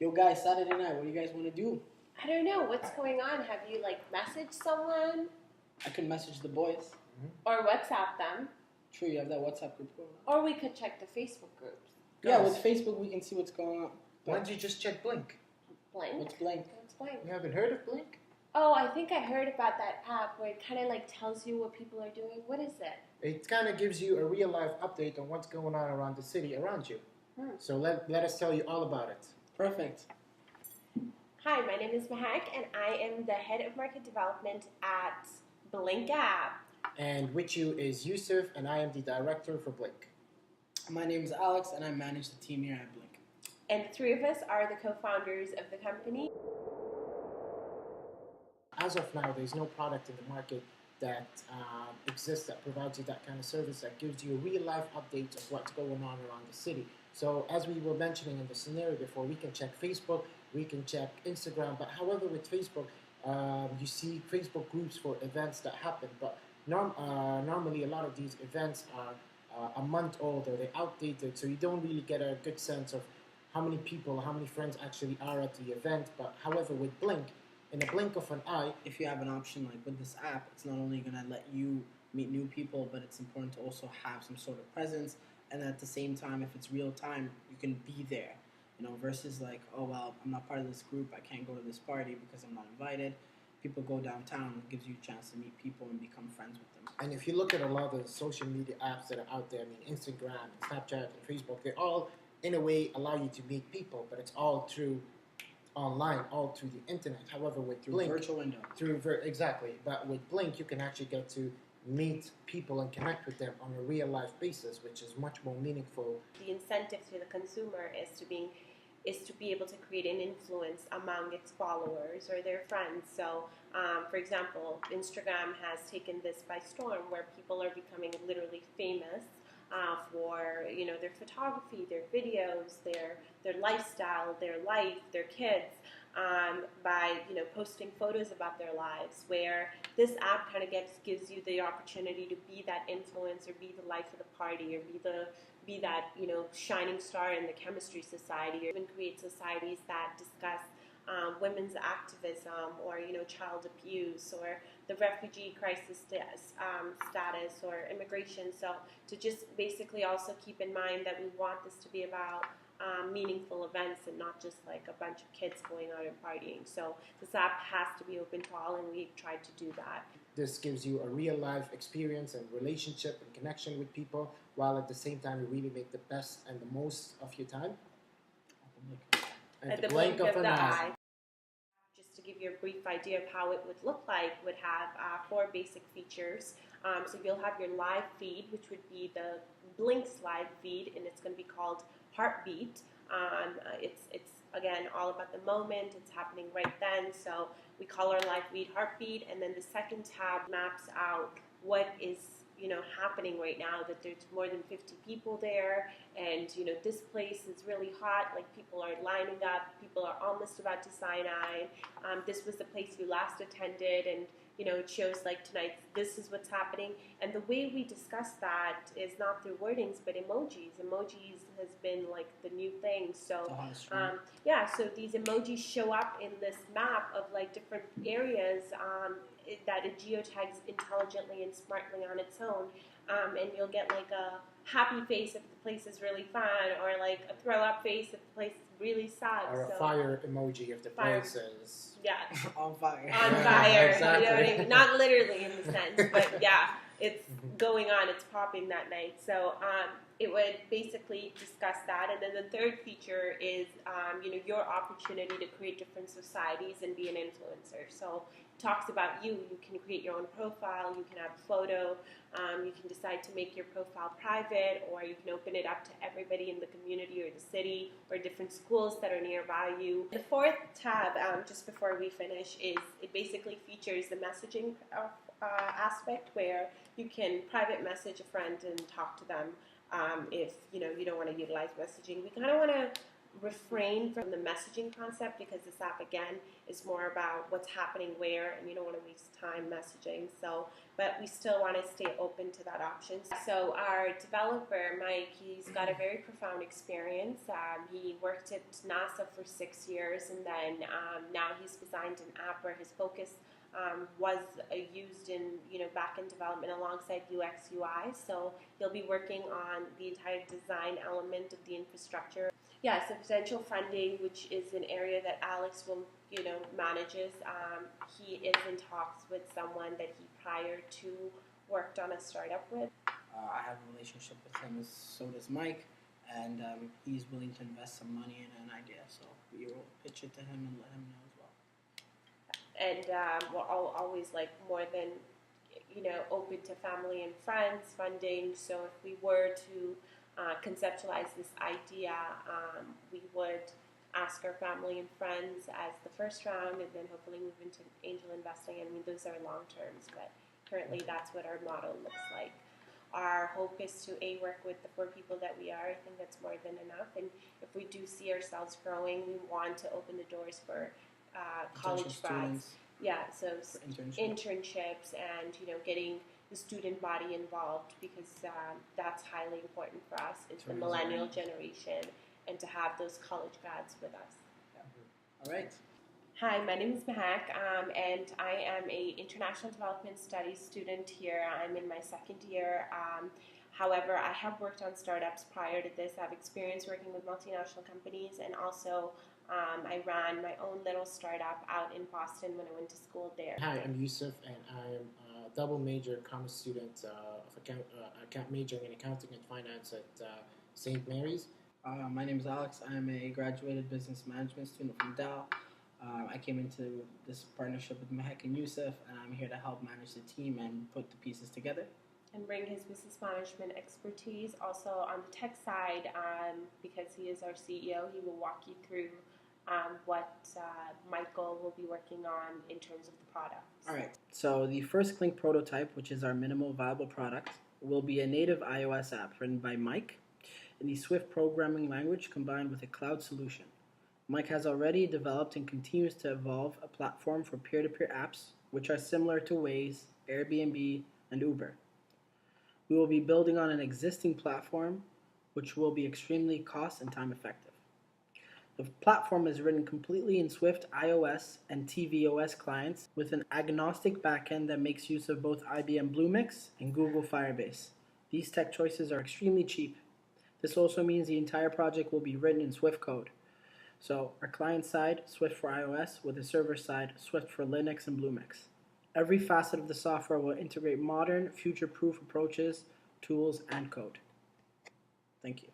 Yo guys, Saturday night, what do you guys want to do? I don't know. What's going on? Have you messaged someone? I can message the boys. Or WhatsApp them. True, you have that WhatsApp group going on. Or we could check the Facebook groups. Yeah, with Facebook we can see what's going on. Why don't you just check Blink? Blink? What's Blink? What's Blink? You haven't heard of Blink? Oh, I think I heard about that app where it kind of tells you what people are doing. What is it? It kind of gives you a real life update on what's going on around the city around you. So let us tell you all about it. Perfect. Hi, my name is Mehak, and I am the head of market development at Blink app. And with you is Youssef, and I am the director for Blink. My name is Alex, and I manage the team here at Blink. And the three of us are the co-founders of the company. As of now, there's no product in the market that exists that provides you that kind of service that gives you a real-life update of what's going on around the city. So as we were mentioning in the scenario before, we can check Facebook, we can check Instagram, but however with Facebook, you see Facebook groups for events that happen, but normally a lot of these events are a month old or they're outdated, so you don't really get a good sense of how many people, how many friends actually are at the event. But however with Blink, in a blink of an eye, if you have an option like with this app, it's not only going to let you meet new people, but it's important to also have some sort of presence. And at the same time, if it's real time, you can be there, versus oh, well, I'm not part of this group, I can't go to this party because I'm not invited. People go downtown, it gives you a chance to meet people and become friends with them. And if you look at a lot of the social media apps that are out there, Instagram, and Snapchat, and Facebook, they all, in a way, allow you to meet people, but it's all through online, all through the internet. However, with Blink, virtual window. Exactly. But with Blink, you can actually get to meet people and connect with them on a real life basis, which is much more meaningful. The incentive to the consumer is to be able to create an influence among its followers or their friends. So, for example, Instagram has taken this by storm, where people are becoming literally famous for their photography, their videos, their lifestyle, their life, their kids. By posting photos about their lives, where this app kind of gives you the opportunity to be that influencer, be the life of the party, or be that shining star in the chemistry society, or even create societies that discuss women's activism, or child abuse, or the refugee crisis status, or immigration. So to just basically also keep in mind that we want this to be about meaningful events and not just a bunch of kids going out and partying. So this app has to be open to all, and we've tried to do that. This gives you a real life experience and relationship and connection with people, while at the same time you really make the best and the most of your time. At the blink of an eye. Just to give you a brief idea of how it would look like, would have 4 basic features. So you'll have your live feed, which would be the Blink's live feed, and it's going to be called Heartbeat. It's again all about the moment. It's happening right then. So we call our live feed Heartbeat, and then the second tab maps out what is happening right now. That there's more than 50 people there, and this place is really hot. People are lining up. People are almost about to sign on. This was the place you last attended, and it shows tonight, this is what's happening. And the way we discuss that is not through wordings, but emojis. Emojis has been the new thing. So, so these emojis show up in this map of different areas that it geotags intelligently and smartly on its own. And you'll get a happy face if the place is really fun, or a throw up face if the place is really sad. Or a fire emoji if the place is on fire. On fire. Exactly. You know what I mean? Not literally in the sense, but yeah, it's going on, it's popping that night. So it would basically discuss that. And then the third feature is your opportunity to create different societies and be an influencer. So it talks about you. You can create your own profile, you can have a photo, you can decide to make your profile private, or you can open it up to everybody in the community or the city or different schools that are nearby you. The fourth tab, just before we finish, is it basically features the messaging aspect, where you can private message a friend and talk to them if you don't want to utilize messaging. We kind of want to refrain from the messaging concept, because this app again is more about what's happening where, and you don't want to waste time messaging. So, but we still want to stay open to that option. So our developer Mike, he's got a very profound experience. He worked at NASA for 6 years, and then now he's designed an app where his focus was used in, back in development alongside UX UI. So he'll be working on the entire design element of the infrastructure. Yeah, so potential funding, which is an area that Alex will, manages. He is in talks with someone that he prior to worked on a startup with. I have a relationship with him, so does Mike, and he's willing to invest some money in an idea. So we will pitch it to him and let him know as well. And we're always more than, open to family and friends funding. So if we were to conceptualize this idea, we would ask our family and friends as the first round, and then hopefully move into angel investing. I mean, those are long terms, but currently that's what our model looks like. Our hope is to work with the 4 people that we are. I think that's more than enough. And if we do see ourselves growing, we want to open the doors for college grads. Yeah, so internships and getting the student body involved, because that's highly important for us. It's the millennial generation, and to have those college grads with us. Yeah. All right. Hi, my name is Mehak, and I am a international development studies student here. I'm in my 2nd year. However, I have worked on startups prior to this. I have experience working with multinational companies, and also I ran my own little startup out in Boston when I went to school there. Hi, I'm Youssef, and I am a double major commerce student of majoring in accounting and finance at St. Mary's. My name is Alex. I'm a graduated business management student from Dal. I came into this partnership with Mehak and Youssef, and I'm here to help manage the team and put the pieces together. And bring his business management expertise. Also on the tech side, because he is our CEO, he will walk you through what Michael will be working on in terms of the products. All right. So the first Clink prototype, which is our minimal viable product, will be a native iOS app written by Mike in the Swift programming language combined with a cloud solution. Mike has already developed and continues to evolve a platform for peer-to-peer apps, which are similar to Waze, Airbnb, and Uber. We will be building on an existing platform, which will be extremely cost and time effective. The platform is written completely in Swift iOS and tvOS clients with an agnostic backend that makes use of both IBM Bluemix and Google Firebase. These tech choices are extremely cheap. This also means the entire project will be written in Swift code. So our client side, Swift for iOS, with the server side, Swift for Linux and Bluemix. Every facet of the software will integrate modern, future-proof approaches, tools, and code. Thank you.